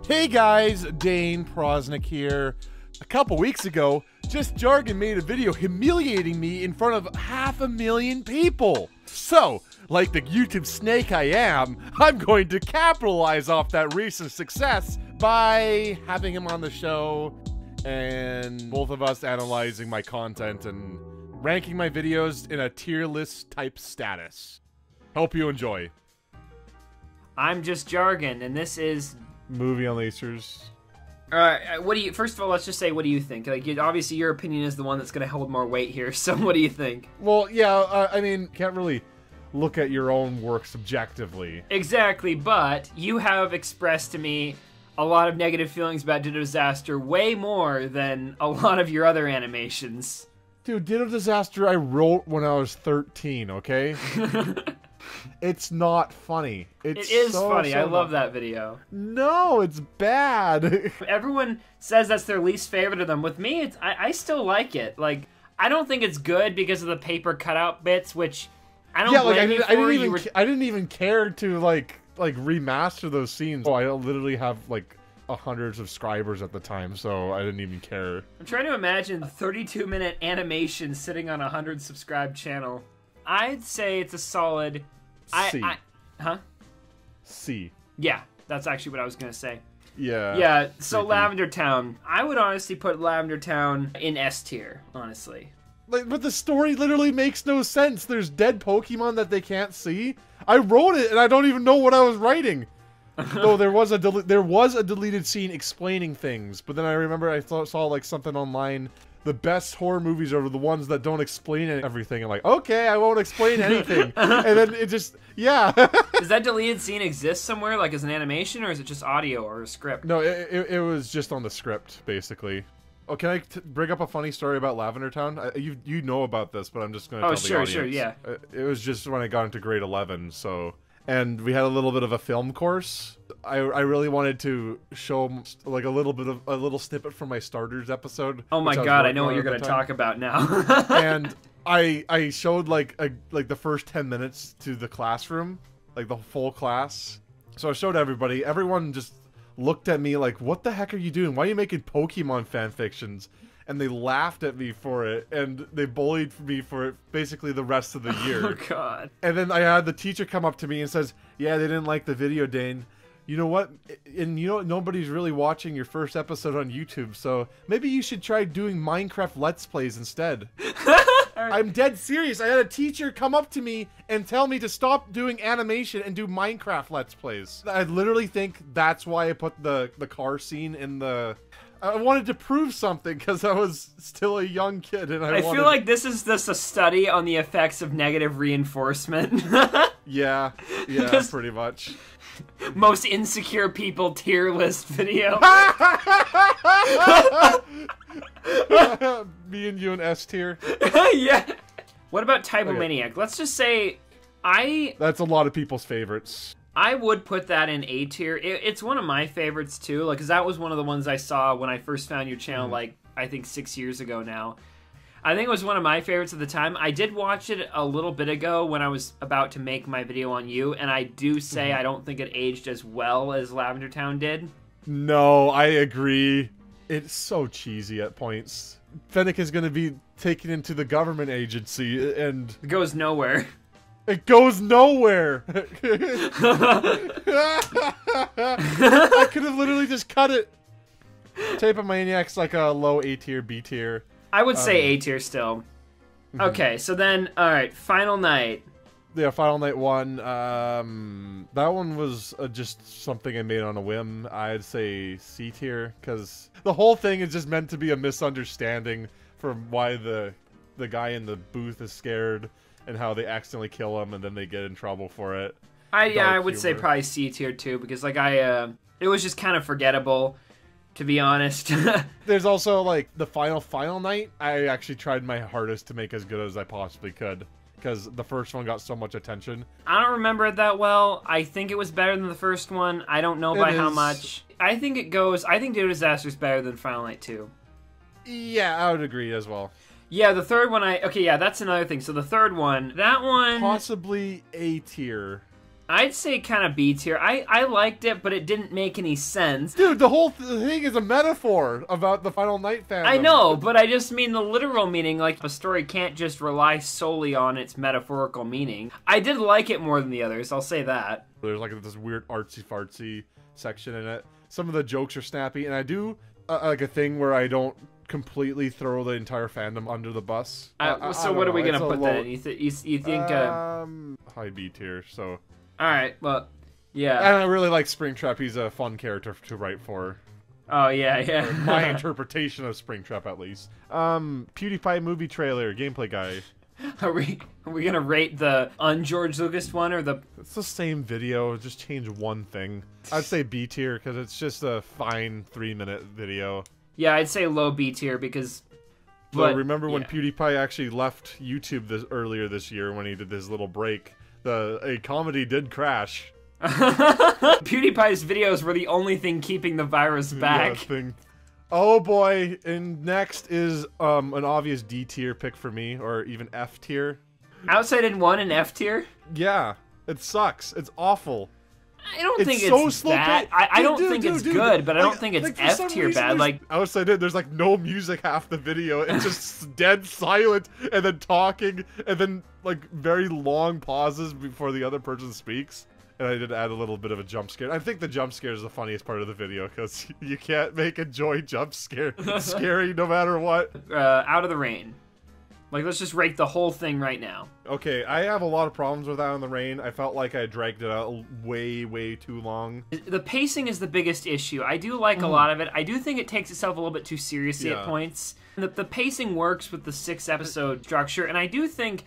Hey guys, Dane Prosnick here. A couple weeks ago, JustJargon made a video humiliating me in front of 500,000 people. So, like the YouTube snake I am, I'm going to capitalize off that recent success by having him on the show and both of us analyzing my content and ranking my videos in a tier list type status. Hope you enjoy. I'm JustJargon, and this is Movie Unleashers. what do you? First of all, let's just say, what do you think? Like, obviously, your opinion is the one that's going to hold more weight here. So, what do you think? Well, yeah, I mean, can't really look at your own work subjectively. Exactly, but you have expressed to me a lot of negative feelings about Ditto Disaster, way more than a lot of your other animations. Dude, Ditto Disaster I wrote when I was 13, okay? It's not funny. It is funny. I love that video. No, it's bad. Everyone says that's their least favorite of them. With me, I still like it. Like, I don't think it's good because of the paper cutout bits, which I don't blame you for. I didn't even care to like remaster those scenes. Oh, I literally have like 100 subscribers at the time, so I didn't even care. I'm trying to imagine a 32-minute animation sitting on a 100 subscribed channel. I'd say it's a solid C. C. Yeah, that's actually what I was gonna say. Yeah. Yeah, so Lavender Town. I would honestly put Lavender Town in S tier, honestly. Like, but the story literally makes no sense. There's dead Pokemon that they can't see. I wrote it and I don't even know what I was writing. No, there was a deleted scene explaining things, but then I remember I saw like something online. The best horror movies are the ones that don't explain everything. I'm like, okay, I won't explain anything. And then it just, yeah. Does that deleted scene exist somewhere, like as an animation, or is it just audio or a script? No, it was just on the script, basically. Oh, can I bring up a funny story about Lavender Town? You know about this, but I'm just going to tell the audience. Sure, yeah. It was just when I got into grade 11, so... And we had a little bit of a film course. I really wanted to show like a little snippet from my starters episode. Oh my god, I know what you're going to talk about now. And I showed like the first 10 minutes to the classroom, like the full class. So I showed everybody. Everyone just looked at me like, "What the heck are you doing? Why are you making Pokemon fan fictions?" And they laughed at me for it, and they bullied me for it basically the rest of the year. Oh, God. And then I had the teacher come up to me and says, yeah, they didn't like the video, Dane. You know what? And you know, nobody's really watching your first episode on YouTube, so maybe you should try doing Minecraft Let's Plays instead. I'm dead serious. I had a teacher come up to me and tell me to stop doing animation and do Minecraft Let's Plays. I literally think that's why I put the car scene in the... I wanted to prove something because I was still a young kid, and I feel like this is just a study on the effects of negative reinforcement. Yeah, pretty much. Most insecure people tier list video. Me and you in S tier. Yeah. What about Typomaniac? Let's just say That's a lot of people's favorites. I would put that in A tier. It's one of my favorites too, like, because that was one of the ones I saw when I first found your channel, like, I think 6 years ago now. I think it was one of my favorites at the time. I did watch it a little bit ago when I was about to make my video on you, and I do say I don't think it aged as well as Lavender Town did. No, I agree. It's so cheesy at points. Fennec is going to be taken into the government agency, and... It goes nowhere. It goes nowhere! I could have literally just cut it! Tapomaniac's like a low A tier, B tier. I would say A tier still. Okay, so then, alright, Final Night. Yeah, Final Night 1, that one was just something I made on a whim. I'd say C tier, because the whole thing is just meant to be a misunderstanding from why the guy in the booth is scared. And how they accidentally kill him, and then they get in trouble for it. I would say probably C tier too, because like it was just kind of forgettable, to be honest. There's also like the final night. I actually tried my hardest to make as good as I possibly could, because the first one got so much attention. I don't remember it that well. I think it was better than the first one. I don't know by how much. I think Ditto Disaster is better than Final Night 2. Yeah, I would agree as well. Yeah, the third one okay, yeah, that's another thing. So the third one, that one... Possibly A tier. I'd say kind of B tier. I liked it, but it didn't make any sense. Dude, the whole thing is a metaphor about the Final Night fandom. I know, but I just mean the literal meaning. Like, a story can't just rely solely on its metaphorical meaning. I did like it more than the others, I'll say that. There's like this weird artsy-fartsy section in it. Some of the jokes are snappy, and I do like a thing where I don't completely throw the entire fandom under the bus. So what are we gonna put that in? You think high B tier, so... Alright, well, yeah. And I really like Springtrap. He's a fun character to write for. Oh, yeah. My interpretation of Springtrap, at least. PewDiePie movie trailer, gameplay guy. Are we gonna rate the un-George Lucas one, or the... It's the same video, just change one thing. I'd say B tier, because it's just a fine 3-minute video. Yeah, I'd say low B tier, because... But remember when PewDiePie actually left YouTube earlier this year, when he did his little break? A comedy did crash. PewDiePie's videos were the only thing keeping the virus back. Yeah, oh boy, and next is an obvious D tier pick for me, or even F tier. Outside in 1 and F tier? Yeah, it sucks. It's awful. I don't think so it's bad. I don't think it's good, but I don't think it's F tier bad. Like, outside in, there's like no music half the video. It's just dead silent, and then talking, and then like very long pauses before the other person speaks. And I did add a little bit of a jump scare. I think the jump scare is the funniest part of the video, because you can't make a joy jump scare scary no matter what. Out of the Rain. Like, let's just rate the whole thing right now. Okay, I have a lot of problems with Out in the Rain. I felt like I dragged it out way too long. The pacing is the biggest issue. I do like a lot of it. I do think it takes itself a little bit too seriously at points. The pacing works with the 6-episode structure, and I do think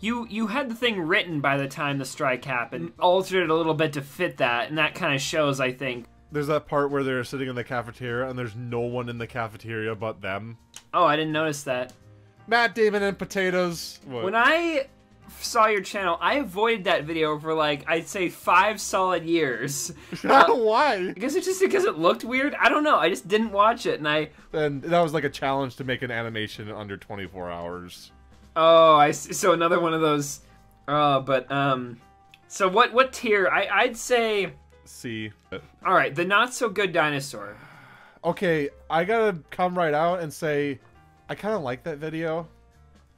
you had the thing written by the time the strike happened, altered it a little bit to fit that, and that kind of shows, I think. There's that part where they're sitting in the cafeteria, and there's no one in the cafeteria but them. Oh, I didn't notice that. Matt Damon and potatoes. What? When I saw your channel, I avoided that video for like, I'd say 5 solid years. Why? Because it looked weird. I don't know. I just didn't watch it, and that was like a challenge to make an animation in under 24 hours. Oh, I see. So another one of those. So what tier? I'd say C. All right, the not so good dinosaur. Okay, I gotta come right out and say, I kind of like that video.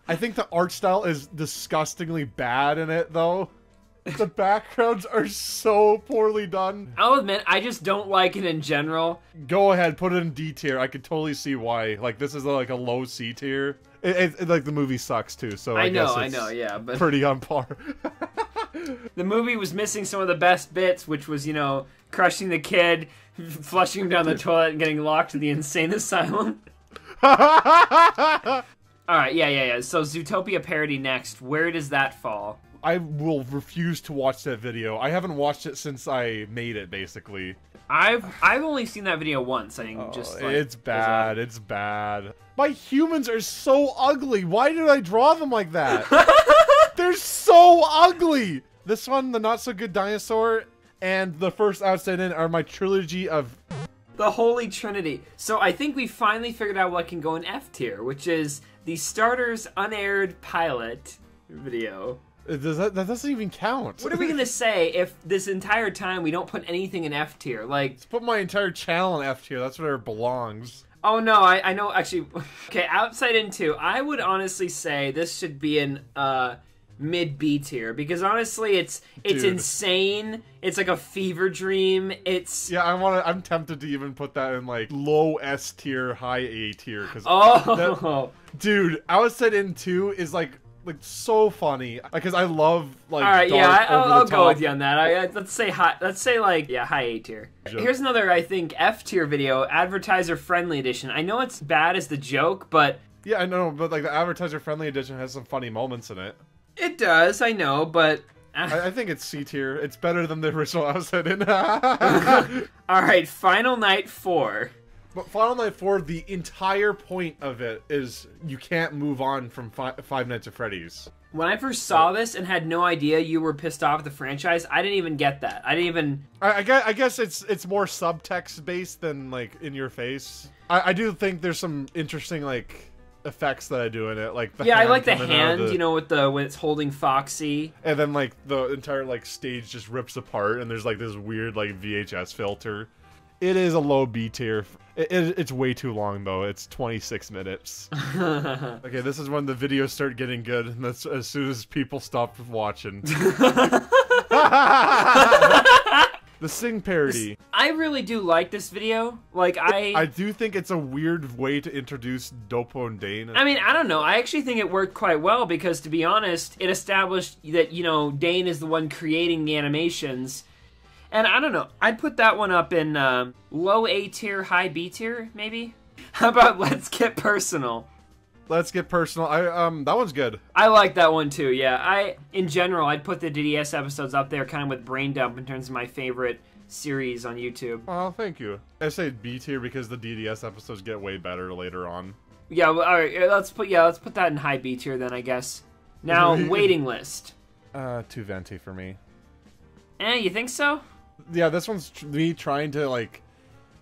I think the art style is disgustingly bad in it, though. The backgrounds are so poorly done. I'll admit, I just don't like it in general. Go ahead, put it in D tier. I could totally see why. Like, this is like a low C tier. Like, the movie sucks, too, so I guess it's yeah, but pretty on par. The movie was missing some of the best bits, which was, crushing the kid, flushing him down the toilet, and getting locked in the insane asylum. Alright, yeah. So, Zootopia parody next. Where does that fall? I will refuse to watch that video. I haven't watched it since I made it, basically. I've only seen that video once. I think it's bad. It's bad. My humans are so ugly. Why did I draw them like that? They're so ugly. This one, the not so good dinosaur, and the first Outside In are my trilogy of the Holy Trinity. So I think we finally figured out what can go in F tier, which is the starter's unaired pilot video. That doesn't even count. What are we gonna say if this entire time we don't put anything in F tier? Like, let's put my entire channel in F tier. That's where it belongs. Oh no, I know actually. Okay, Outside In 2. I would honestly say this should be in mid B tier, because honestly it's insane. It's like a fever dream. I'm tempted to even put that in like low S tier, high A tier, because dude, Outside In 2 is like so funny, because I love like. All right, I'll go with you on that. Let's say high. Let's say like high A tier. Here's another, I think, F tier video, advertiser friendly edition. I know it's bad as the joke, but yeah, I know, but like the advertiser friendly edition has some funny moments in it. It does, I know, but I think it's C tier. It's better than the original Outside In. All right, Final Night 4. But Final Night 4, the entire point of it is you can't move on from Five Nights at Freddy's. When I first saw this and had no idea you were pissed off at the franchise, I didn't even get that. I didn't even. I guess it's more subtext based than like in your face. I do think there's some interesting like effects that I do in it, like I like the coming out of hand, you know, with the when it's holding Foxy, and then like the entire like stage just rips apart, and there's like this weird like VHS filter. It is a low B tier. It's way too long though. It's 26 minutes. Okay, this is when the videos start getting good, and that's as soon as people stop watching. The Sing parody. I really do like this video. Like, I do think it's a weird way to introduce Dopo and Dane. I mean, I don't know. I actually think it worked quite well because, to be honest, it established that, you know, Dane is the one creating the animations. And I don't know. I'd put that one up in low A tier, high B tier, maybe? How about Let's Get Personal? Let's Get Personal. That one's good. I like that one too, yeah. In general, I'd put the DDS episodes up there kind of with Brain Dump in terms of my favorite series on YouTube. Oh, thank you. I say B tier because the DDS episodes get way better later on. Yeah, well, all right, let's put that in high B tier then, I guess. Now, waiting list. Too venti for me. You think so? Yeah, this one's me trying to like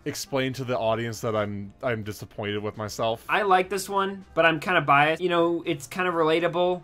explain to the audience that I'm disappointed with myself. I like this one, but I'm kind of biased. You know, it's kind of relatable,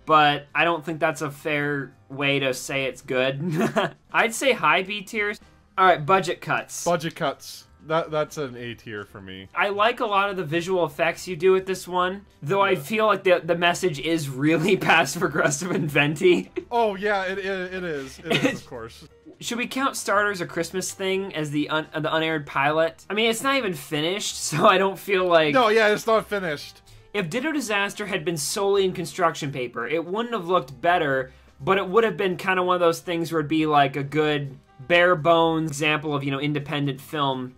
but I don't think that's a fair way to say it's good. I'd say high B tiers. All right, budget cuts. Budget cuts. That's an A tier for me. I like a lot of the visual effects you do with this one, though I feel like the message is really passive-aggressive and venti. Oh yeah, it is. It is, of course. Should we count Starter's A Christmas Thing as the unaired pilot? I mean, it's not even finished, so I don't feel like... No, yeah, it's not finished. If Ditto Disaster had been solely in construction paper, it wouldn't have looked better, but it would have been kind of one of those things where it'd be like a good bare-bones example of, you know, independent film.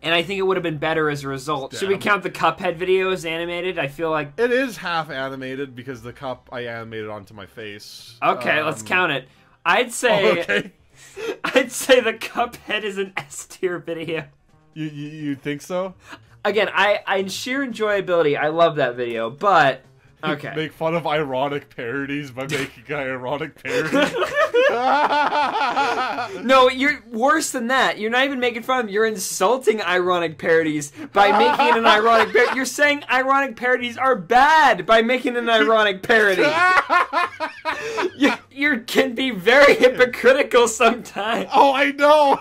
And I think it would have been better as a result. Damn. Should we count the Cuphead video as animated? I feel like... It is half animated because the cup I animated onto my face. Okay, let's count it. I'd say... Okay. I'd say the Cuphead is an S tier video. You think so? Again, in sheer enjoyability, I love that video, but okay. Make fun of ironic parodies by making an ironic parody. No, you're worse than that. You're not even making fun of them. You're insulting ironic parodies by making an ironic parody. You're saying ironic parodies are bad by making an ironic parody. You can be very hypocritical sometimes. Oh, I know.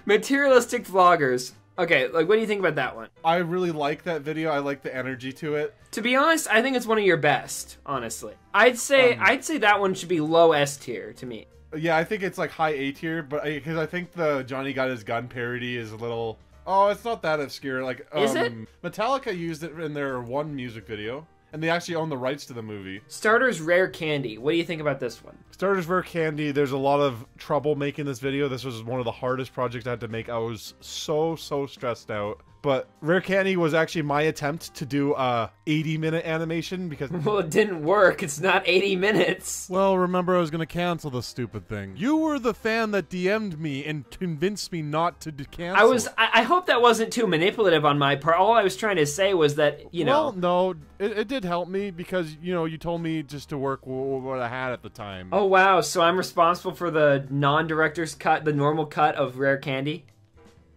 Materialistic vloggers. Okay, like, what do you think about that one? I really like that video. I like the energy to it. To be honest, I think it's one of your best, honestly. I'd say that one should be low S tier to me. Yeah, I think it's like high A tier, but because I think the Johnny Got His Gun parody is a little... Oh, it's not that obscure. Like, is it? Metallica used it in their one music video, and they actually own the rights to the movie. Starter's Rare Candy. What do you think about this one? Starter's Rare Candy, there's a lot of trouble making this video. This was one of the hardest projects I had to make. I was so stressed out. But Rare Candy was actually my attempt to do a 80-minute animation because... Well, it didn't work. It's not 80 minutes. Well, remember I was going to cancel the stupid thing. You were the fan that DM'd me and convinced me not to cancel. I hope that wasn't too manipulative on my part. All I was trying to say was that, you know... Well, no, it did help me because, you know, you told me just to work with what I had at the time. Oh, wow. So I'm responsible for the non-director's cut, the normal cut of Rare Candy?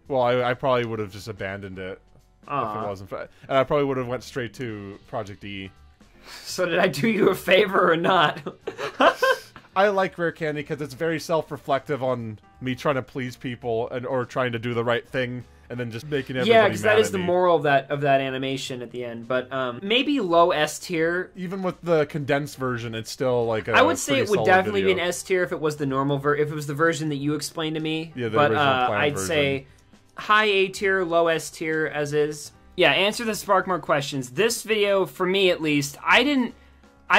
Well, I probably would have just abandoned it if it wasn't. And I probably would have went straight to Project E. So did I do you a favor or not? I like Rare Candy because it's very self-reflective on me trying to please people or trying to do the right thing and then just making everybody yeah, because that is the me. moral of that animation at the end. But maybe low S tier. Even with the condensed version, it's still like a I would say it would definitely video. be an S tier if it was the normal if it was the version that you explained to me. Yeah, the but original I'd version. say high A tier, low S tier as is. Yeah, answer the Sparkmark questions. This video, for me at least, I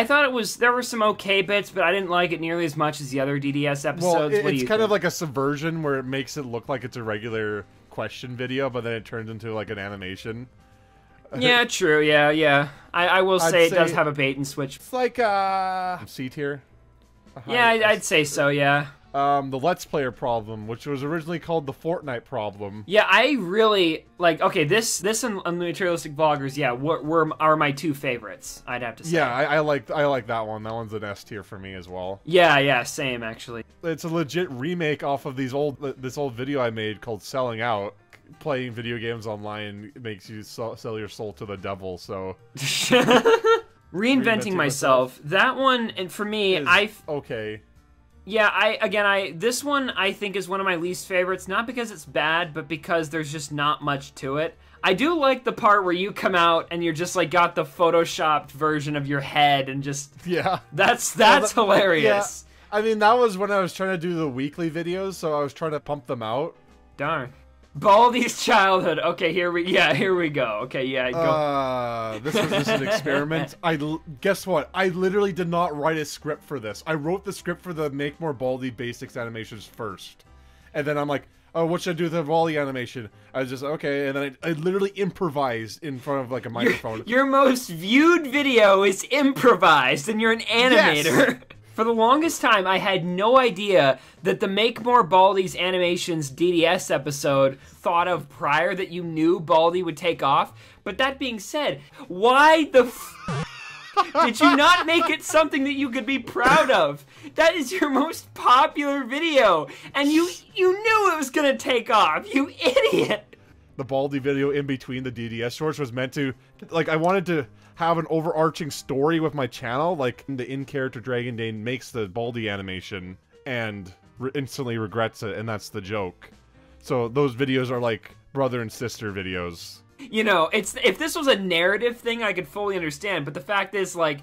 thought there were some okay bits, but I didn't like it nearly as much as the other DDS episodes. Well, what do it's you kind think? of like a subversion where it makes it look like it's a regular question video, but then it turns into like an animation. Yeah, true. Yeah. I will say it does have a bait and switch. It's like C tier. Yeah, I'd say so. Yeah. The Let's Player problem, which was originally called the Fortnite problem. Yeah, I really like. Okay, this and the Materialistic Vloggers, yeah, are my two favorites. I'd have to say. Yeah, I like that one. That one's an S tier for me as well. Yeah, same actually. It's a legit remake off of this old video I made called Selling Out. playing video games online makes you sell your soul to the devil. So reinventing myself. That one, and for me, okay. Yeah, this one I think is one of my least favorites, not because it's bad, but because there's just not much to it. I do like the part where you come out and you're just like got the photoshopped version of your head and just that's hilarious. Yeah. I mean, that was when I was trying to do the weekly videos, so I was trying to pump them out. Darn. Baldy's childhood. Okay, here we go. Okay, yeah, go. This was just an experiment. Guess what? I literally did not write a script for this. I wrote the script for the Make More Baldy basics animations first. And then I'm like, oh, what should I do with the Baldy animation? I was just, okay, and then I literally improvised in front of like a microphone. Your most viewed video is improvised, and you're an animator. Yes. For the longest time, I had no idea that the Make More Baldi's Animations DDS episode thought of prior that you knew Baldy would take off. But that being said, why the did you not make it something that you could be proud of? That is your most popular video, and you knew it was gonna take off, you idiot! The Baldy video in between the DDS shorts was meant to, like, I wanted to have an overarching story with my channel, like the in-character Dragon Dane makes the Baldy animation and instantly regrets it, and that's the joke. So those videos are like brother and sister videos. You know, if this was a narrative thing, I could fully understand, but the fact is, like,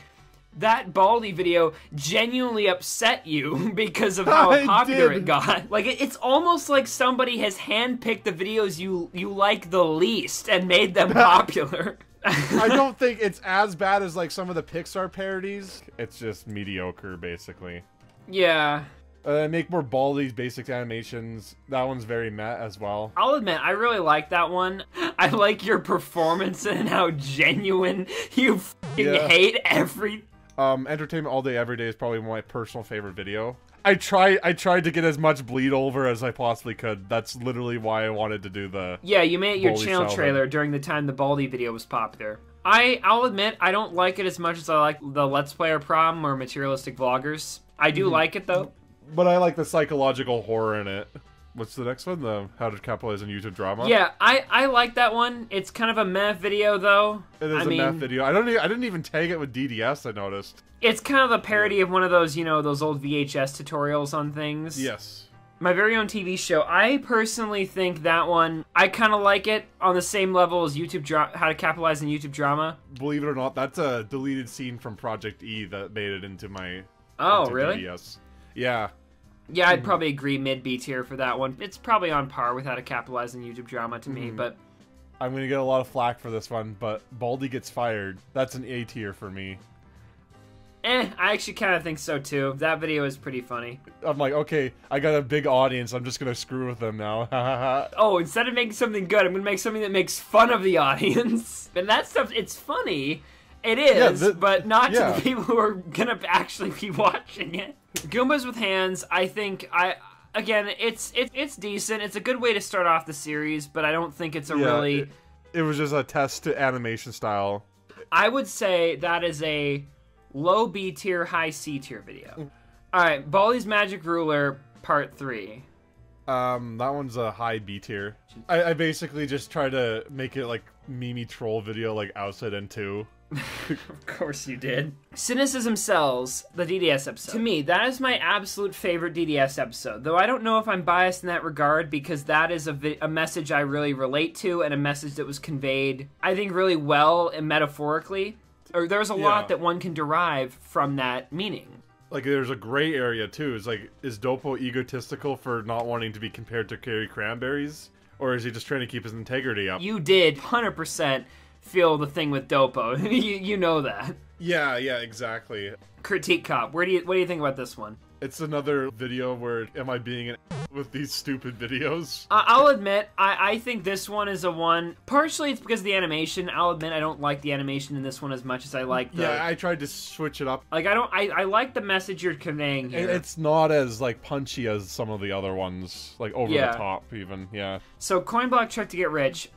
that Baldy video genuinely upset you because of how popular it got. Like, it's almost like somebody has handpicked the videos you like the least and made them popular. I don't think it's as bad as like some of the Pixar parodies. It's just mediocre, basically. Yeah. Make More Baldi's basic animations. That one's very meh as well. I'll admit, I really like that one. I like your performance and how genuine you hate every... Entertainment All Day Every Day is probably my personal favorite video. I tried to get as much bleed over as I possibly could. That's literally why I wanted to do the... Yeah, you made your channel trailer during the time the Baldy video was popular. I'll admit, I don't like it as much as I like the Let's Player Prom or Materialistic Vloggers. I do like it, though. But I like the psychological horror in it. What's the next one? The How to Capitalize on YouTube Drama? Yeah, I like that one. It's kind of a meh video, though. It is a meh video. I didn't even tag it with DDS, I noticed. It's kind of a parody of one of those, those old VHS tutorials on things. Yes. My very own TV show. I personally think that one, I kind of like it on the same level as How to Capitalize on YouTube Drama. Believe it or not, that's a deleted scene from Project E that made it into my really? DDS. Yeah. Yeah, I'd probably agree mid-B tier for that one. It's probably on par with How to Capitalize on YouTube Drama to me, but... I'm going to get a lot of flack for this one, but Baldy Gets Fired. That's an A tier for me. I actually kind of think so, too. That video is pretty funny. I'm like, okay, I got a big audience. I'm just going to screw with them now. Oh, instead of making something good, I'm going to make something that makes fun of the audience. And that stuff, it's funny. It is, but not to the people who are going to actually be watching it. Goombas with Hands, I think, again, it's decent. It's a good way to start off the series, but I don't think it's a really... It was just a test to animation style. I would say that is a low B tier, high C tier video. Alright, Baldy's Magic Ruler, Part 3. That one's a high B tier. I basically just try to make it like Mimi troll video like Outside N2. Of course you did. Cynicism Sells, the DDS episode. To me, that is my absolute favorite DDS episode, though I don't know if I'm biased in that regard because that is a message I really relate to and a message that was conveyed, I think, really well and metaphorically. Or there's a lot that one can derive from that meaning. Like, there's a gray area, too. It's like, is Dopo egotistical for not wanting to be compared to Carrie Cranberries? Or is he just trying to keep his integrity up? You did 100% feel the thing with Dopo. you know that. Yeah, exactly. Critique Cop. What do you think about this one? It's another video where am I being an with these stupid videos? I'll admit, I think this one is a one. Partially it's because of the animation. I'll admit I don't like the animation in this one as much as I like the... Yeah, I tried to switch it up. Like, I like the message you're conveying here. It's not as, like, punchy as some of the other ones. Like, over the top, even. Yeah. So, Coin Block Trick to Get Rich.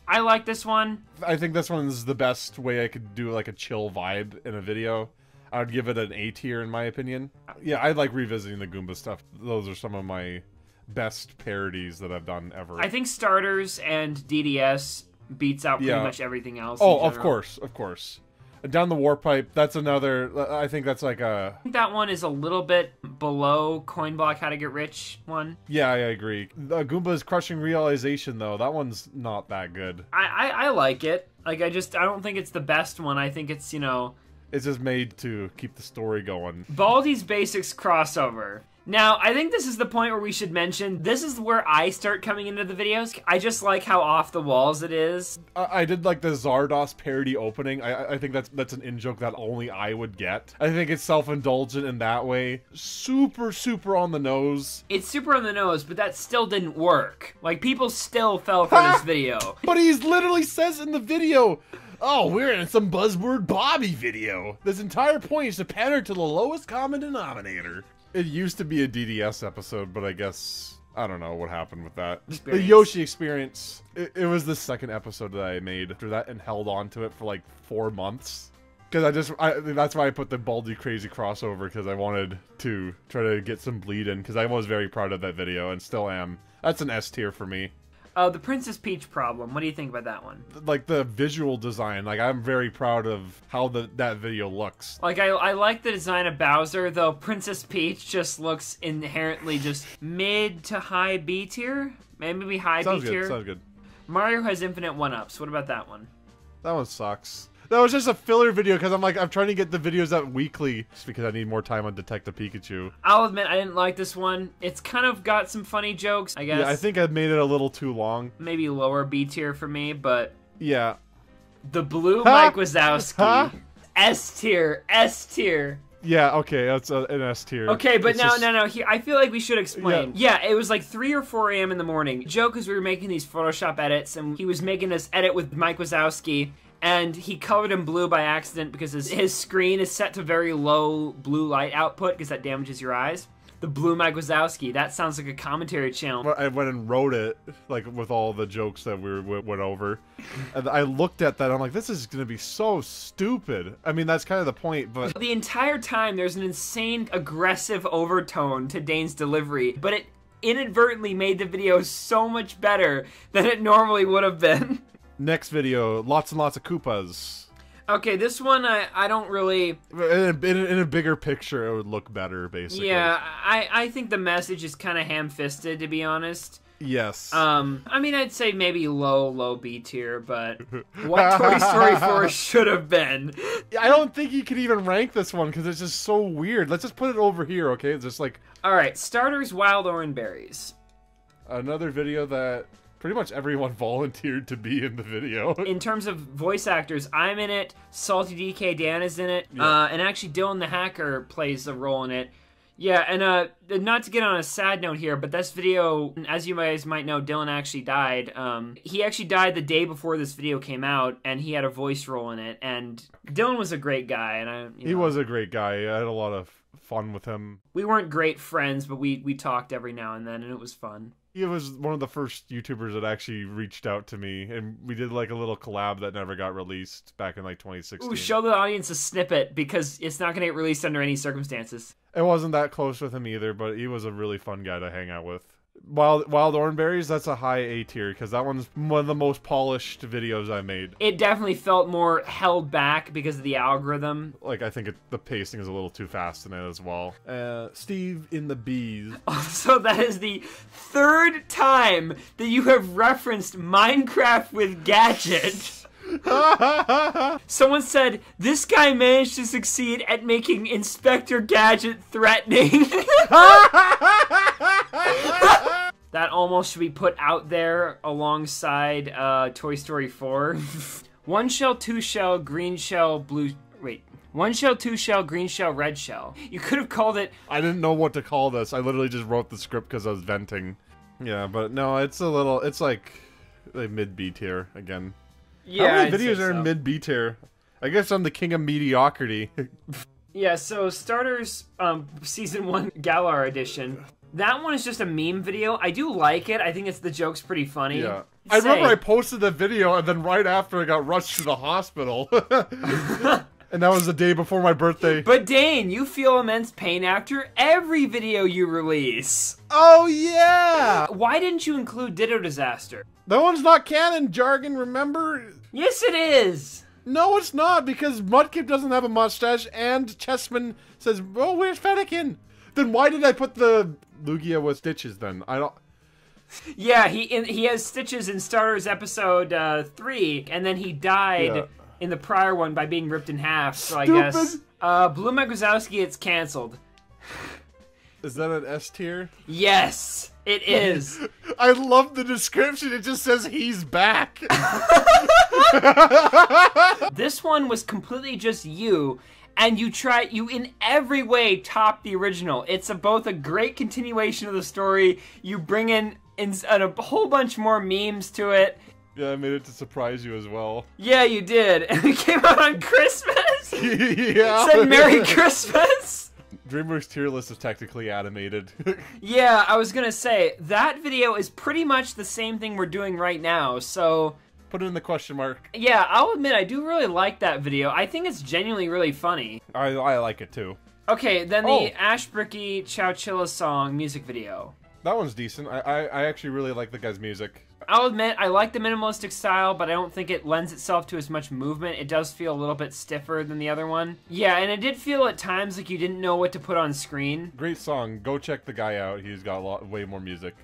I like this one. I think this one's the best way I could do, like, a chill vibe in a video. I would give it an A tier, in my opinion. Yeah, I like revisiting the Goomba stuff. Those are some of my best parodies that I've done ever. I think Starters and DDS beats out pretty much everything else. Oh, of course, of course. Down the Warpipe, that's another, I think that's like a... I think that one is a little bit below Coin Block How to Get Rich one. Yeah, I agree. The Goomba's Crushing Realization, though, that one's not that good. I like it. Like, I don't think it's the best one. I think it's, you know... It's just made to keep the story going. Baldi's Basics crossover. Now, I think this is the point where we should mention, this is where I start coming into the videos. I just like how off the walls it is. I did like the Zardos parody opening. I think that's an in-joke that only I would get. I think it's self-indulgent in that way. Super, super on the nose. It's super on the nose, but that still didn't work. Like, people still fell for this video. But he literally says in the video, oh, we're in some buzzword Bobby video. This entire point is to pander to the lowest common denominator. It used to be a DDS episode, but I guess, I don't know what happened with that. The Yoshi Experience, it was the second episode that I made after that and held on to it for like 4 months. Because that's why I put the Baldi Crazy crossover, because I wanted to try to get some bleed in, because I was very proud of that video and still am. That's an S tier for me. The Princess Peach problem. What do you think about that one? Like the visual design, like I'm very proud of how that video looks. Like I like the design of Bowser, though Princess Peach just looks inherently just mid to high B tier, maybe high B tier. Sounds good. Mario has infinite 1-ups. What about that one? That one sucks. That was just a filler video because I'm trying to get the videos out weekly just because I need more time on Detective Pikachu. I'll admit I didn't like this one. It's kind of got some funny jokes, I guess. Yeah, I think I made it a little too long. Maybe lower B tier for me, but yeah. The blue Mike Wazowski. S tier, S tier. Yeah, okay, that's an S tier. Okay, but no. Here, I feel like we should explain. Yeah, it was like 3 or 4 a.m. in the morning. Joke is we were making these Photoshop edits, and he was making us edit with Mike Wazowski. And he colored him blue by accident because his screen is set to very low blue light output because that damages your eyes. The blue Mike Wazowski, that sounds like a commentary channel. I went and wrote it, like, with all the jokes that we went over. And I looked at that, I'm like, this is going to be so stupid. I mean, that's kind of the point, but... The entire time, there's an insane aggressive overtone to Dane's delivery, but it inadvertently made the video so much better than it normally would have been. Next video, lots and lots of Koopas. Okay, this one I don't really... In a bigger picture, it would look better, basically. Yeah, I think the message is kind of ham-fisted, to be honest. Yes. I mean, I'd say maybe low B tier, but what Toy Story 4 should have been. I don't think you could even rank this one, because it's just so weird. Let's just put it over here, okay? It's just like... Alright, Starters, Wild Orange Berries. Another video that... pretty much everyone volunteered to be in the video. In terms of voice actors, I'm in it, Salty DK Dan is in it, and actually Dylan the Hacker plays a role in it. Yeah, and not to get on a sad note here, but this video, as you guys might know, Dylan actually died. He actually died the day before this video came out, and he had a voice role in it, and Dylan was a great guy. And he was a great guy. I had a lot of fun with him. We weren't great friends, but we talked every now and then, and it was fun. He was one of the first YouTubers that actually reached out to me, and we did like a little collab that never got released back in like 2016. Ooh, show the audience a snippet, because it's not going to get released under any circumstances. It wasn't that close with him either, but he was a really fun guy to hang out with. Wild Orange Berries, that's a high A tier, because that one's one of the most polished videos I made. It definitely felt more held back because of the algorithm. Like, I think the pacing is a little too fast in it as well. Steve in the Bees. Also, that is the 3rd time that you have referenced Minecraft with Gadget. Someone said, this guy managed to succeed at making Inspector Gadget threatening. That almost should be put out there alongside Toy Story 4. 1 shell, 2 shell, green shell, blue... Wait. 1 shell, 2 shell, green shell, red shell. You could have called it... I didn't know what to call this. I literally just wrote the script because I was venting. Yeah, but no, it's a little... It's like mid-B tier again. Yeah, how many videos are in mid-B tier? I guess I'm the king of mediocrity. Yeah, so Starters Season 1 Galar Edition. That one is just a meme video. I do like it. I think the joke's pretty funny. Yeah. I remember I posted the video, and then right after I got rushed to the hospital. And that was the day before my birthday. But Dane, you feel immense pain after every video you release. Oh, yeah! Why didn't you include Ditto Disaster? That one's not canon, Jargon, remember? Yes, it is! No, it's not, because Mudkip doesn't have a mustache, and Chessman says, oh, where's Fennekin? Then why did I put the Lugia with stitches, then? I don't... Yeah, he has stitches in Starters episode 3, and then he died in the prior one by being ripped in half, so I guess... Blue Mike Wazowski, it's canceled. Is that an S tier? Yes, it is. I love the description. It just says he's back. This one was completely just you, and you in every way top the original. It's both a great continuation of the story. You bring in a whole bunch more memes to it. Yeah, I made it to surprise you as well. Yeah, you did. And it came out on Christmas. Yeah. It said Merry Christmas. DreamWorks tier list is technically animated. Yeah, I was gonna say, that video is pretty much the same thing we're doing right now, so... Put it in the question mark. Yeah, I'll admit, I do really like that video. I think it's genuinely really funny. I like it too. Okay, then the Ashbricky Chowchilla song music video. That one's decent. I actually really like the guy's music. I'll admit, I like the minimalistic style, but I don't think it lends itself to as much movement. It does feel a little bit stiffer than the other one. Yeah, and it did feel at times like you didn't know what to put on screen. Great song. Go check the guy out. He's got way more music.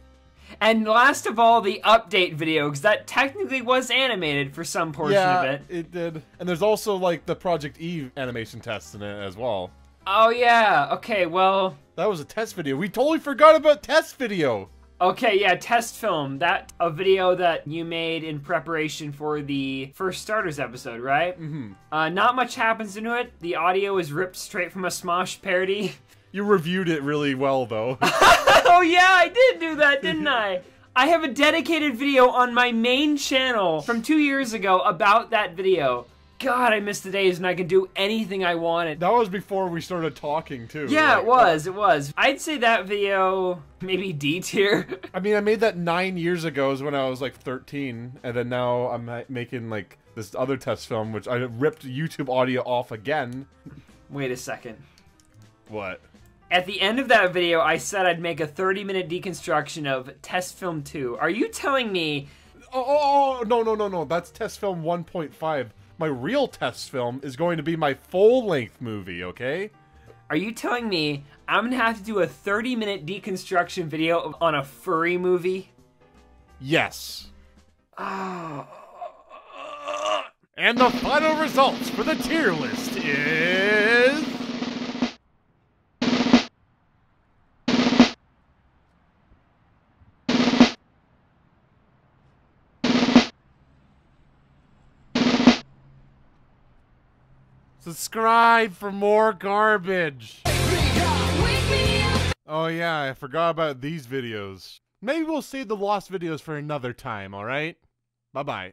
And last of all, the update video, because that technically was animated for some portion of it. Yeah, it did. And there's also, like, the Project Eve animation tests in it as well. Oh, yeah. Okay, well... That was a test video. We totally forgot about test video. Okay, yeah, test film. That a video that you made in preparation for the first Starters episode, right? Mm-hmm. Not much happens into it. The audio is ripped straight from a Smosh parody. You reviewed it really well, though. Oh yeah, I did do that, didn't I? I have a dedicated video on my main channel from 2 years ago about that video. God, I miss the days when I could do anything I wanted. That was before we started talking, too. Yeah, like, it was. I'd say that video, maybe D tier. I mean, I made that 9 years ago is when I was like 13, and then now I'm making like this other test film, which I ripped YouTube audio off again. Wait a second. What? At the end of that video, I said I'd make a 30-minute deconstruction of Test Film 2. Are you telling me... Oh, no. That's test film 1.5. My real test film is going to be my full-length movie, okay? Are you telling me I'm gonna have to do a 30-minute deconstruction video on a furry movie? Yes. Oh. And the final results for the tier list is... Subscribe for more garbage. Oh yeah, I forgot about these videos. Maybe we'll save the lost videos for another time, alright? Bye-bye.